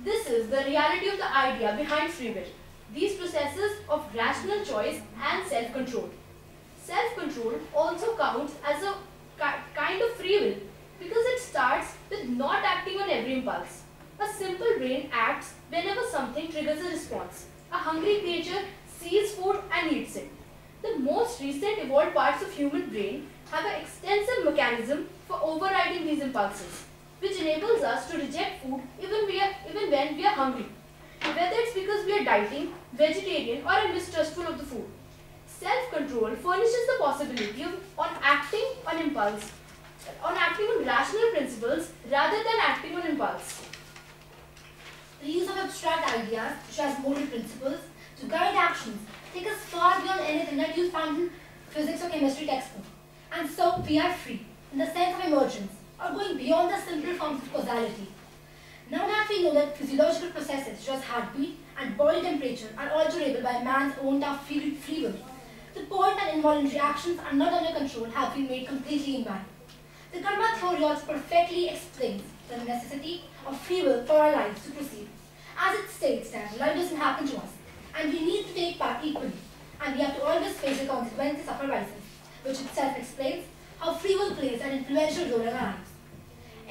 This is the reality of the idea behind free will. These processes of rational choice and self-control. Self-control also counts as a kind of free will because it starts with not acting on every impulse. A simple brain acts whenever something triggers a response. A hungry creature sees food and eats it. The most recent evolved parts of human brain have an extensive mechanism for overriding these impulses, which enables us to reject food even when we are hungry, whether it's because we are dieting, vegetarian, or are mistrustful of the food. Self-control furnishes the possibility of acting on rational principles rather than acting on impulse. The use of abstract ideas, such as moral principles, to guide actions take us far beyond anything that you find in physics or chemistry textbook. And so we are free, in the sense of emergence, or going beyond the simple forms of causality. Now that we know that physiological processes such as heartbeat and body temperature are alterable by man's own tough free will, the point that involuntary actions are not under control have been made completely invalid. The Karma theory also perfectly explains the necessity of free will for our lives to proceed, as it states that life doesn't happen to us, and we need to take part equally, and we have to always face the consequences of our vices, which itself explains how free will plays an influential role in our lives.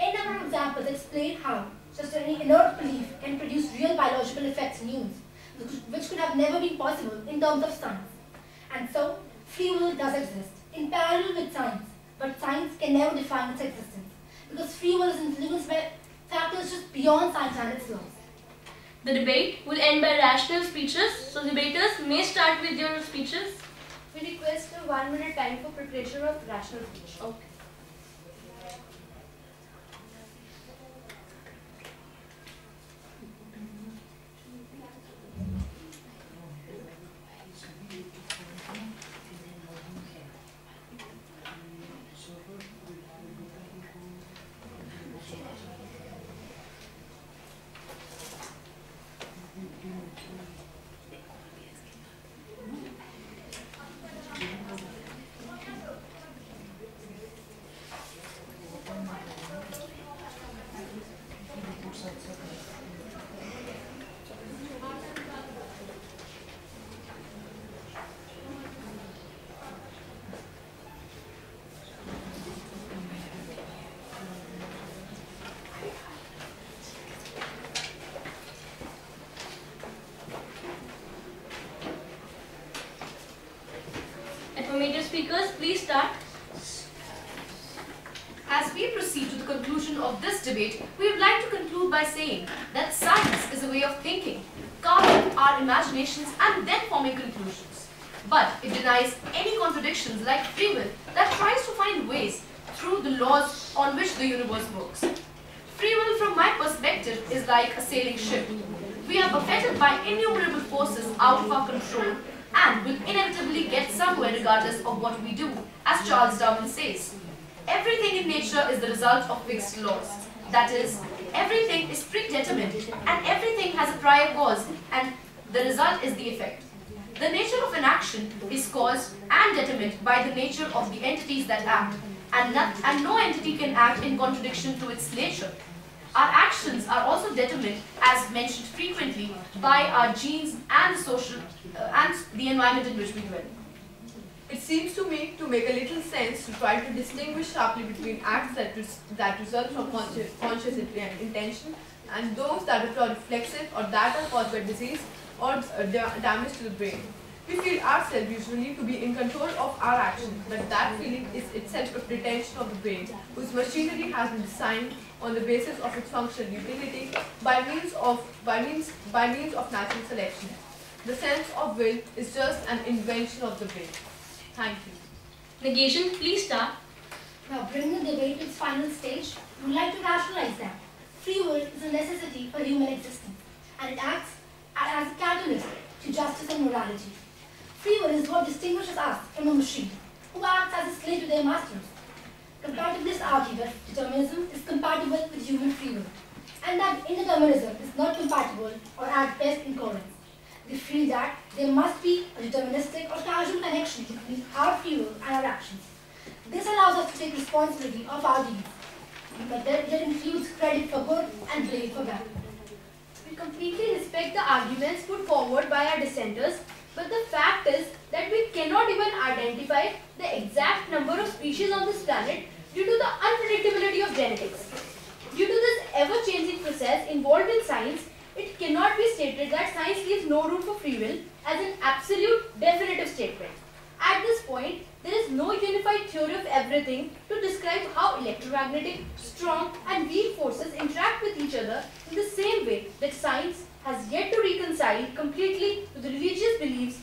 A number of examples explain how just an inert belief can produce real biological effects in humans, which could have never been possible in terms of science. And so, free will does exist, in parallel with science, but science can never define its existence, because free will is influenced by factors just beyond science and its laws. The debate will end by rational speeches, so debaters may start with your speeches. We request a 1 minute time for preparation of rational speech. Okay. Affirmative speakers, please start. As we proceed to the conclusion of this debate, we would like to conclude by saying that science is a way of thinking, calming our imaginations and then forming conclusions. But it denies any contradictions like free will that tries to find ways through the laws on which the universe works. Free will, from my perspective, is like a sailing ship. We are buffeted by innumerable forces out of our control and will inevitably get somewhere regardless of what we do, as Charles Darwin says. Everything in nature is the result of fixed laws. That is, everything is predetermined and everything has a prior cause, and the result is the effect. The nature of an action is caused and determined by the nature of the entities that act, and no entity can act in contradiction to its nature. Our actions are also determined, as mentioned frequently, by our genes and the environment in which we dwell. It seems to me to make a little sense to try to distinguish sharply between acts that result from conscious intention and those that are reflexive or that are caused by disease or damage to the brain. We feel ourselves usually to be in control of our actions, but that feeling is itself a pretension of the brain, whose machinery has been designed on the basis of its functional utility by means of natural selection. The sense of will is just an invention of the brain. Thank you. Negation, please start. Now, bringing the debate to its final stage, we would like to rationalize that free will is a necessity for human existence, and it acts as a catalyst to justice and morality. Free will is what distinguishes us from a machine, who acts as a slave to their masters. Compatibilists argue that determinism is compatible with human free will, and that indeterminism is not compatible or at best incoherent. They feel that there must be a deterministic or causal connection between our free will and our actions. This allows us to take responsibility of our deeds, but it includes credit for good and blame for bad. respect the arguments put forward by our dissenters, but the fact is that we cannot even identify the exact number of species on this planet due to the unpredictability of genetics. Due to this ever-changing process involved in science, it cannot be stated that science leaves no room for free will as an absolute definitive statement. At this point, there is no unified theory of everything to describe how electromagnetic, strong and weak forces interact with each other in the same way that science has yet to reconcile completely with religious beliefs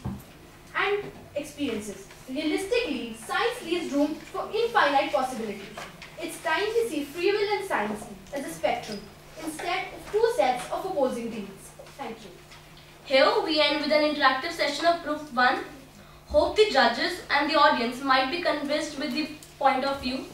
and experiences. Realistically, science leaves room for infinite possibilities. It's time we see free will and science as a spectrum, instead of two sets of opposing deals. Thank you. Here we end with an interactive session of Proof 1. Hope the judges and the audience might be convinced with the point of view